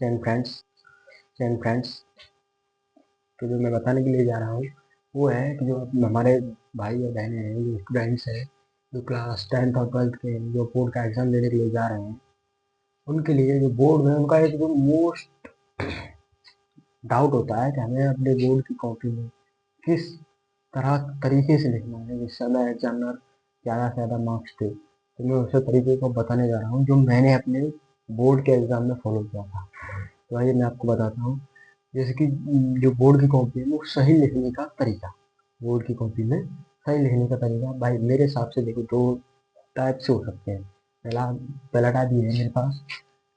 चैन friends चैन friends तो जो मैं बताने के लिए जा रहा हूँ वो है कि जो हमारे भाई और बहनें हैं, जो स्टूडेंट्स हैं, जो क्लास 10th और 12th के जो बोर्ड का एग्ज़ाम देने के लिए जा रहे हैं, उनके लिए जो बोर्ड में उनका एक जो मोस्ट डाउट होता है कि हमें अपने बोर्ड की कॉपी में किस तरीके से लिखना है जिससे हमें एग्जामिनर ज़्यादा से ज़्यादा मार्क्स दे। तो मैं उस तरीके को बताने जा रहा हूँ जो मैंने अपने बोर्ड के एग्ज़ाम में फॉलो किया था। तो आइए मैं आपको बताता हूँ। जैसे कि जो बोर्ड की कॉपी है वो सही लिखने का तरीका, बोर्ड की कॉपी में सही लिखने का तरीका भाई मेरे हिसाब से देखो दो टाइप से हो सकते हैं। पहला टाइप ये है मेरे पास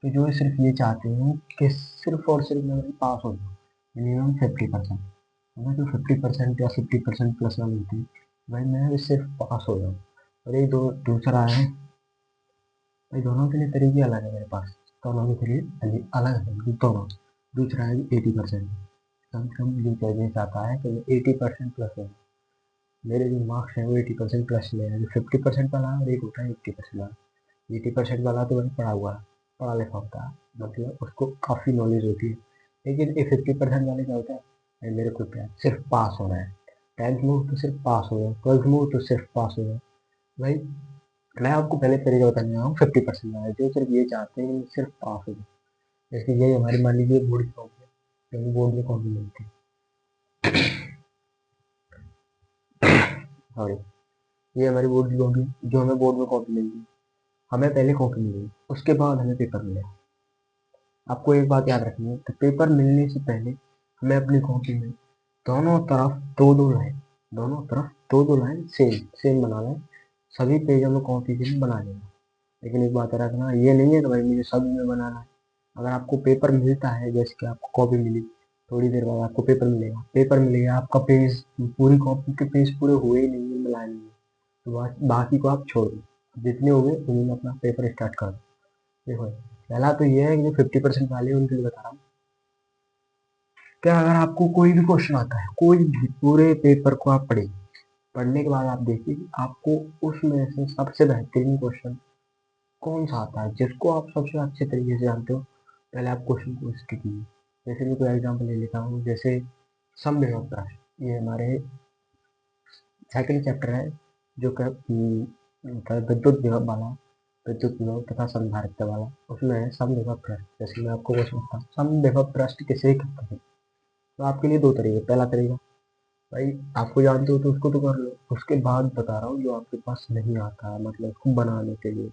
कि जो सिर्फ ये चाहते हैं कि सिर्फ और सिर्फ मैं पास हो जाऊँ, मिनिमम 50%। मैं जो 50% या 50% प्लस वाली होती है भाई मैं सिर्फ पास हो जाऊँ। और एक दूसरा है भाई, दोनों के लिए तरीके अलग है मेरे पास, दोनों के लिए अलग है दोनों। दूसरा है 80%, कम से कम ये कहना चाहता है कि मैं 80% प्लस है, मेरे जो मार्क्स हैं वो 80% प्लस ले हैं। जो 50% वाला है और एक होता है 80% वाला। 80% वाला तो वही पढ़ा हुआ है, पढ़ा लिखा होता है, मतलब उसको काफ़ी नॉलेज होती है। लेकिन ये 50% वाले क्या होता है, भाई मेरे को क्या है, सिर्फ पास होना है। 10th में हो तो सिर्फ पास हो जाओ, 12th में हो तो सिर्फ पास हो जाओ। भाई मैं आपको पहले तरीका बताने आया हूँ 50% वाले, जो सिर्फ ये चाहते हैं कि सिर्फ पास हो जाए। जैसे यही हमारी मान लीजिए बोर्ड की कॉपी है, क्योंकि बोर्ड में कॉपी मिलती है, सॉरी, ये हमारी बोर्ड की कॉपी जो हमें बोर्ड में कॉपी मिलती, हमें पहले कॉपी मिली उसके बाद हमें पेपर मिला। आपको एक बात याद रखनी है कि पेपर मिलने से पहले हमें अपनी कॉपी में दोनों तरफ दो दो लाइन, दोनों तरफ दो दो लाइन सेम सेम बना लें, सभी पेजों में कॉपी के लिए बना लेना। लेकिन एक बात रखना, ये नहीं है कि भाई मुझे सभी में बनाना है। अगर आपको पेपर मिलता है, जैसे कि आपको कॉपी मिली, थोड़ी देर बाद आपको पेपर मिलेगा, आपका पेज, पूरी कॉपी के पेज पूरे हुए ही नहीं है, मिलाए नहीं है, तो बाकी को आप छोड़ दो, जितने हुए उन्हीं में अपना पेपर स्टार्ट कर दो। देखो पहला तो ये है कि जो 50% वाले हैं उनके लिए बता रहा हूँ, क्या अगर आपको कोई भी क्वेश्चन आता है, कोई भी पूरे पेपर को आप पढ़िए, पढ़ने के बाद आप देखिए कि आपको उसमें से सबसे बेहतरीन क्वेश्चन कौन सा आता है, जिसको आप सबसे अच्छे तरीके से जानते हो, पहले आप क्वेश्चन को इसके कीजिए। जैसे मैं कोई एग्जाम्पल ले लेता हूँ, जैसे समविभव प्रश्न, ये हमारे सेकंड चैप्टर है, जो विद्युत विभव वाला, विद्युत विभव तथा संधारित्र वाला, उसमें है समविभव प्रश्न। जैसे मैं आपको क्वेश्चन बताता हूँ, समविभव प्रश्न किसे कहते हैं। तो आपके लिए दो तरीके, पहला तरीका भाई आपको जानते हो तो उसको तो कर लो, उसके बाद बता रहा हूँ जो आपके पास नहीं आता है, मतलब उसको बनाने के लिए।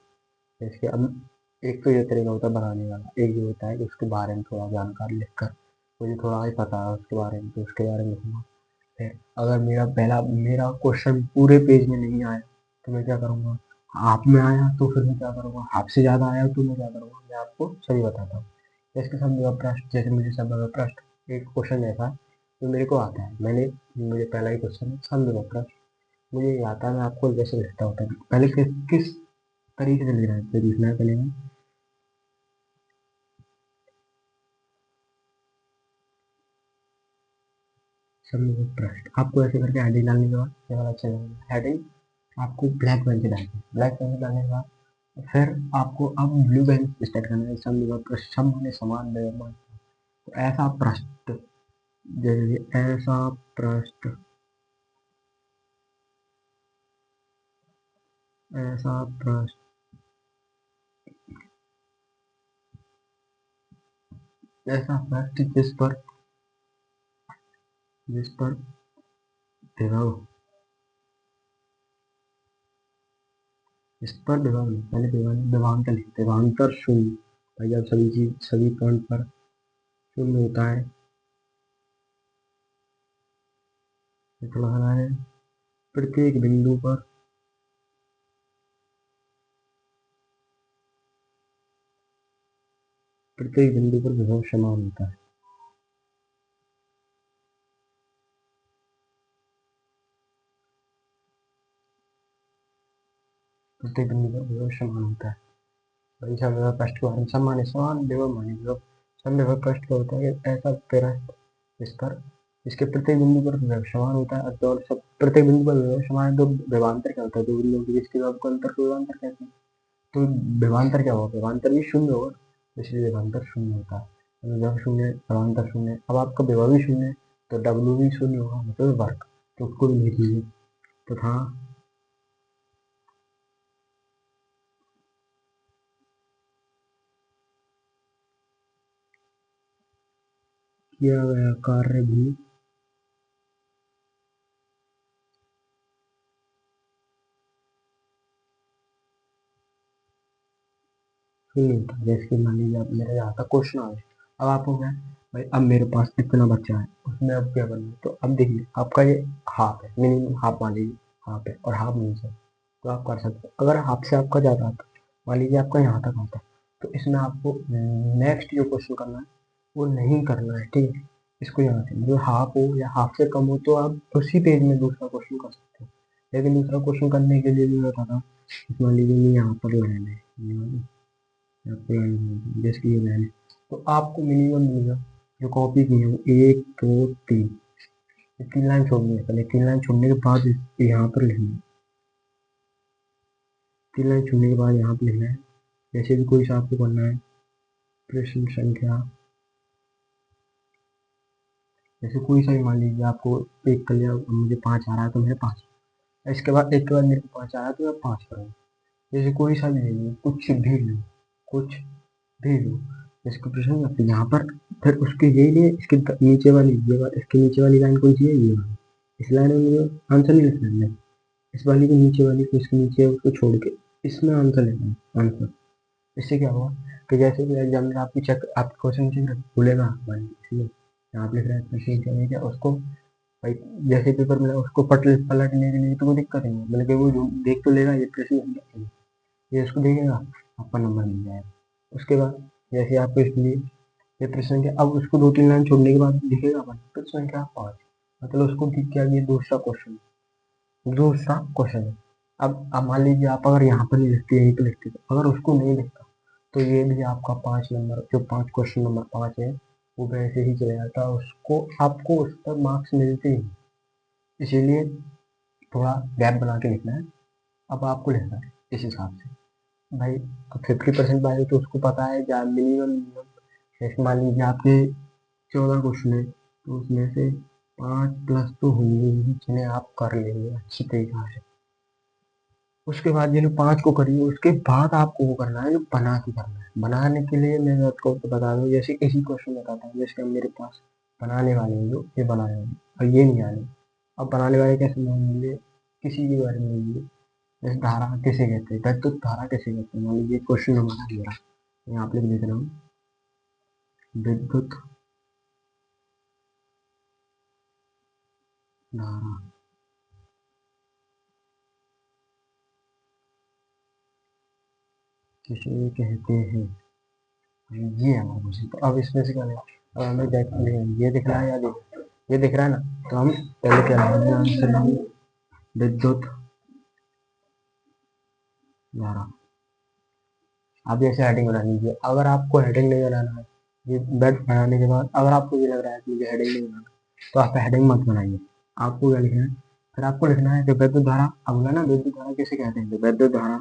जैसे अब एक तो ये तरीका होता है बनाने वाला, एक ये होता है कि उसके बारे में थोड़ा जानकारी लिखकर, मुझे थोड़ा ही पता है उसके बारे में तो उसके बारे में लिखूंगा। फिर अगर मेरा क्वेश्चन पूरे पेज में नहीं आया तो मैं क्या करूँगा, हाफ में आया तो फिर मैं क्या करूँगा, हाफ से ज़्यादा आया तो मैं क्या करूँगा, मैं आपको सही बताता हूँ। इसके साथ मेरा प्रश्न, जैसे मुझे सब प्रश्न एक क्वेश्चन ऐसा जो मेरे को आता है, मुझे पहला ही क्वेश्चन है समझ प्रश्न, मुझे ये आता है, मैं आपको जैसे लिखता होता है, पहले किस तरीके से लिखना है पहले में समझो प्रश्न। आपको ऐसे करके हेडिंग डालने के बाद ये वाला अच्छा लगेगा, हेडिंग आपको ब्लैक पेन से डालनी है, ब्लैक पेन से डालने के बाद फिर आपको अब ब्लू पेन स्टार्ट करना है, समझो प्रश्न सम होने समान बेमान। तो ऐसा प्रश्न, जैसे ऐसा प्रश्न, ऐसा प्रश्न, ऐसा प्रश्न जिस पर विभव, इस पर विभव नहीं, पहले विभवांतर लिखते, विभवांतर शून्य। भाई जब सभी पॉइंट पर शून्य होता है, ये थोड़ा सा है, प्रत्येक बिंदु पर, प्रत्येक बिंदु पर विभव समान होता है। प्रत्येक बिंदु पर विभव समान होता है। वही समविभव प्रश्न के बारे में, सम माने समान, विभव माने विभव। समविभव प्रश्न क्या होता है कि ऐसा प्रश्न इस पर, इसके प्रत्येक बिंदु पर विभव समान होता है, और सब प्रत्येक बिंदु पर विभव समान है। तो विभवांतर क्या होता है, दो बिंदुओं के बीच के विभव को अंतर को विभवांतर कहते हैं। तो विभवांतर क्या होगा, विभवांतर भी शून्य होगा, इसलिए विभवांतर शून्य होता है। जब शून्य समांतर शून्य, अब आपका विभव भी शून्य, तो डब्ल्यू भी शून्य होगा, मतलब वर्क, तो उसको भी लिख लीजिए तथा किया गया कार्य भी शून्य होता है। जैसे कि मान लीजिए आप मेरे यहाँ तक क्वेश्चन आ गया, अब आपको क्या है भाई, अब मेरे पास इतना बच्चा है, उसमें अब क्या करना है, तो अब देखिए आपका ये हाफ है, मिनिमम हाफ मान लीजिए, हाफ है और हाफ मीन्स है, तो आप कर सकते हो। अगर हाफ से आपका ज़्यादा आता है, मान लीजिए आपका यहाँ तक आता है, तो इसमें आपको नेक्स्ट जो क्वेश्चन करना है वो नहीं करना है, ठीक है। इसको यहाँ से जो हाफ हो या हाफ से कम हो, तो आप उसी पेज में दूसरा क्वेश्चन कर सकते हो। लेकिन दूसरा क्वेश्चन करने के लिए भी होता था, मान लीजिए मैं यहाँ पर लाइन है, जैसे कि ये लाइन है, तो आपको मिनिमम मिलेगा जो कॉपी की है, 1 2 3, 3 लाइन छोड़नी है। पहले 3 लाइन छोड़ने के बाद यहाँ पर लिखना है, 3 लाइन छोड़ने के बाद यहाँ पर लिखना है। जैसे भी कोई सा आपको करना है, प्रश्न संख्या, जैसे कोई सा भी मान लीजिए आपको एक कर लिया, मुझे 5 आ रहा है तो मैं 5, इसके बाद एक के बाद मेरे को 5 आ रहा है तो मैं 5 करूँगा। जैसे कोई सा भी ले लो, कुछ भी लो, कुछ भी लो, इसको प्रश्न करते यहाँ पर, फिर उसके यही लिए इसके नीचे वाली ये बात, इसके नीचे वाली लाइन कौन सी है, ये वाली। इस लाइन में मुझे आंसर नहीं लिखना है, नहीं, इस वाली के नीचे वाली को, इसके नीचे उसको छोड़ के इसमें आंसर लिखना है, आंसर। इससे क्या होगा कि जैसे कि एग्जाम में आपकी चेक, आप क्वेश्चन चेक भूलेगा, इसलिए आप लिख रहे हैं क्वेश्चन क्या उसको भाई, जैसे पेपर मिला उसको पलटने के लिए तो कोई दिक्कत नहीं है, बल्कि वो जो देख तो लेगा ये प्रश्न, ये उसको देखेगा, आपका नंबर मिल जाएगा। उसके बाद जैसे आपको इसलिए ये प्रश्न संख्या, अब उसको 2 3 लाइन छोड़ने के बाद दिखेगा अपन प्रश्न संख्या 5, मतलब उसको दिख गया ये दूसरा क्वेश्चन, दूसरा क्वेश्चन है। अब मान लीजिए आप अगर यहाँ पर नहीं लिखते, यहीं पर लिखते, तो अगर उसको नहीं लिखता तो ये भी आपका 5 नंबर, जो 5 क्वेश्चन नंबर 5 है वो वैसे ही चले जाता है, उसको आपको उस पर मार्क्स मिलते ही नहीं। इसीलिए थोड़ा गैप बना के लिखना है। अब आपको लिखना है इस हिसाब से भाई, 50% वाले तो उसको पता है क्या मिनिमम मिनिमम, जैसे मान लीजिए आपके 14 क्वेश्चन है, तो उसमें से 5 प्लस तो होंगे ही जिन्हें आप कर लेंगे अच्छी तरीके से। उसके बाद जिन्हें 5 को करिए, उसके बाद आपको वो करना है जो बना के करना है। बनाने के लिए मैं आपको बता दूं, जैसे इसी क्वेश्चन बताता हूँ, जैसे मेरे पास बनाने वाले हैं जो ये बनाने वाले और ये नहीं आने। अब बनाने वाले कैसे बनाएंगे, किसी के बारे में लेंगे, जैसे धारा किसे कहते हैं, वैद्युत धारा किसे कहते हैं, मान लीजिए क्वेश्चन नंबर आ गया, यहाँ पे लिख रहा हूँ, विद्युत धारा किसे कहते हैं, ये है हमारा क्वेश्चन। तो अब इसमें से क्या लें, अब हमें ये दिख रहा है या ये दिख रहा है ना, तो हम पहले क्या लगाएंगे, आंसर में विद्युत धारा। आप जैसे हेडिंग बना लीजिए, अगर आपको हेडिंग नहीं बनाना है, ये बेड बनाने के बाद अगर आपको ये लग रहा है कि मुझे हेडिंग नहीं बनाना, तो आप हेडिंग मत बनाइए। आपको क्या लिखना है, फिर आपको लिखना है कि विद्युत धारा, अब बोला ना विद्युत धारा किसे कहते हैं, तो विद्युत धारा,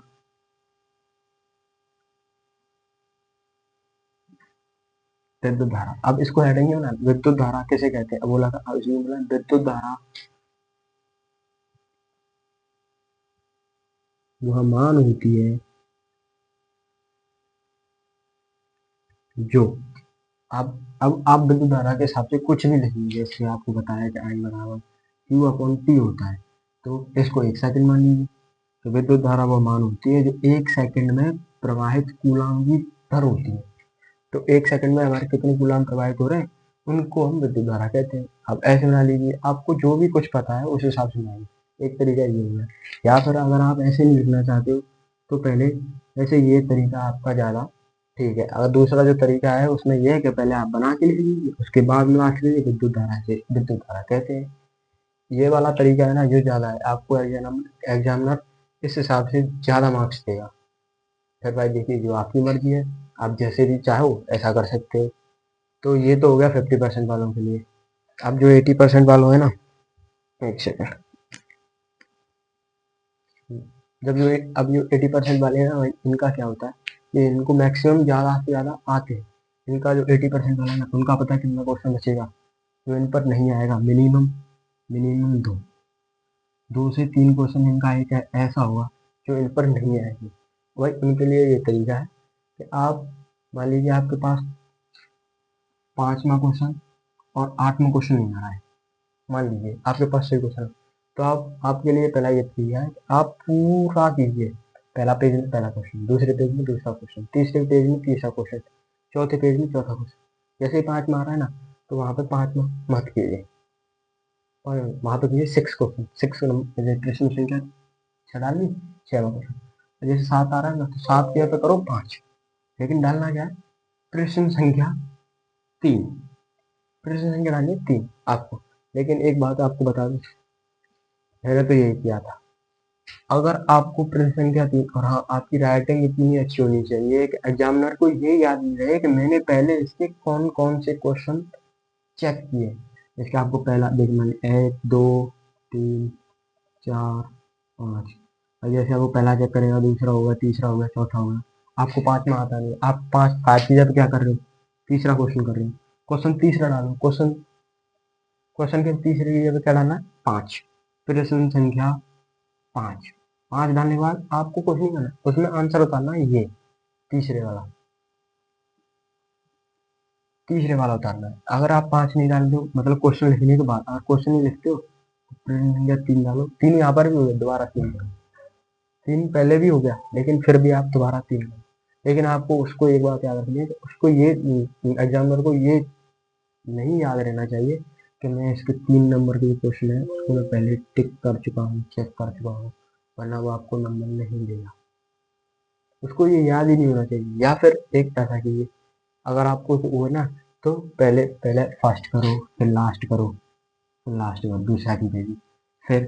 विद्युत धारा। अब इसको हेडिंग नहीं बनाना, विद्युत धारा किसे कहते हैं, अब बोला था, अब इसमें बोला विद्युत धारा वह मान होती है जो, अब आप विद्युत धारा के हिसाब से कुछ भी लिखेंगे, जैसे आपको बताया कि आई बराबर Q/T होता है, तो इसको 1 सेकंड मान लीजिए। तो विद्युत धारा वो मान होती है जो 1 सेकंड में प्रवाहित कूलाम की दर होती है। तो 1 सेकंड में हमारे कितने कूलाम प्रवाहित हो रहे हैं, उनको हम विद्युत धारा कहते हैं। अब ऐसे बना लीजिए, आपको जो भी कुछ पता है उस हिसाब से बनाइए, एक तरीका ये होगा। या फिर अगर आप ऐसे नहीं लिखना चाहते हो तो पहले, वैसे ये तरीका आपका ज़्यादा ठीक है। अगर दूसरा जो तरीका है उसमें यह है कि पहले आप बना के लिख लीजिए, उसके बाद में लास्ट में विद्युत धारा से विद्युत धारा कहते हैं। ये वाला तरीका है ना, ये ज़्यादा है, आपको एग्जामिनर इस हिसाब से ज़्यादा मार्क्स देगा। फिर भाई देखिए जो आपकी मर्जी है, आप जैसे भी चाहो ऐसा कर सकते हो। तो ये तो हो गया 50% वालों के लिए। अब जो 80% वालों है ना, एक सेकंड, जब जो अब जो 80% वाले हैं ना, इनका क्या होता है कि इनको मैक्सिमम ज़्यादा से ज़्यादा आते हैं, इनका जो 80% वाला है ना, उनका पता है कितना क्वेश्चन बचेगा जो इन पर नहीं आएगा। मिनिमम मिनिमम 2 से 3 क्वेश्चन इनका एक ऐसा होगा जो इन पर नहीं आएगी। वही उनके लिए ये तरीका है कि आप मान लीजिए आपके पास 5वां क्वेश्चन और 8वां क्वेश्चन नहीं आ रहा है, मान लीजिए आपके पास 6 क्वेश्चन, तो आप आपके लिए पहला ये तरीका है कि आप पूरा कीजिए। पहला पेज में पहला क्वेश्चन, दूसरे पेज में दूसरा क्वेश्चन, तीसरे पेज में तीसरा क्वेश्चन, चौथे पेज में चौथा क्वेश्चन। जैसे ही 5 में आ रहा है ना, तो वहाँ पे 5 में मत कीजिए, और वहाँ पे कीजिए 6 क्वेश्चन, 6 प्रश्न संख्या 6 डालनी, 6वां क्वेश्चन। जैसे 7 आ रहा है ना, तो 7 के यहाँ पे करो 5, लेकिन डालना क्या है, प्रश्न संख्या 3, प्रश्न संख्या डालनी है 3 आपको। लेकिन एक बात आपको बता दूं, मैंने तो यही किया था। अगर आपको प्रश्न संख्या 3 और हाँ आपकी राइटिंग इतनी अच्छी होनी चाहिए कि एग्जामिनर को ये याद नहीं रहे कि मैंने पहले इसके कौन कौन से क्वेश्चन चेक किए। इसके आपको पहला देखना, 1 2 3 4 5, और जैसे आपको पहला चेक करेगा, दूसरा होगा, तीसरा होगा, चौथा होगा, आपको 5 में आता नहीं, आप 5 की जगह क्या कर रहे हो, तीसरा क्वेश्चन कर रहे हो, क्वेश्चन तीसरा डालो, क्वेश्चन क्वेश्चन के तीसरे की जगह क्या डालना है, 5, प्रश्न संख्या 5, 5 डालने के बाद आपको कुछ नहीं करना, उसमें आंसर उतारना है, ये तीसरे वाला, तीसरे वाला उतारना है। अगर आप 5 नहीं डालते हो, मतलब क्वेश्चन लिखने के बाद अगर क्वेश्चन नहीं लिखते हो, तो प्रश्न संख्या 3 डालो, 3 यहाँ पर भी हो गया, दोबारा 3 करो, 3 पहले भी हो गया, लेकिन फिर भी आप दोबारा 3 करो। लेकिन आपको उसको एक बात याद रखनी है कि उसको ये एग्जामिनर को ये नहीं याद रहना चाहिए कि मैं इसके 3 नंबर के जो क्वेश्चन है उसको मैं पहले टिक कर चुका हूँ, चेक कर चुका हूँ, वरना वो आपको नंबर नहीं देगा। उसको ये याद ही नहीं होना चाहिए। या फिर एक ऐसा कीजिए, अगर आपको वो है ना, तो पहले पहले फर्स्ट करो, फिर लास्ट करो, फिर लास्ट करो, दूसरा कीजिए, फिर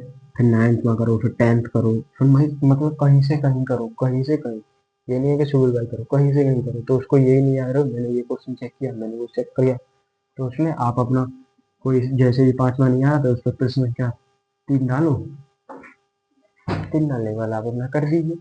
9th में करो, फिर 10th करो, फिर मतलब कहीं से कहीं करो, कहीं से कहीं। ये नहीं है कि शुरू बाय करो, कहीं से कहीं करो, तो उसको यही नहीं याद रहो मैंने ये क्वेश्चन चेक किया, मैंने वो चेक किया। तो उसमें आप अपना कोई जैसे ही 5वां नहीं आया तो उस पर प्रश्न क्या 3 डालो, 3 डालने के बाद आप अपना कर दीजिए।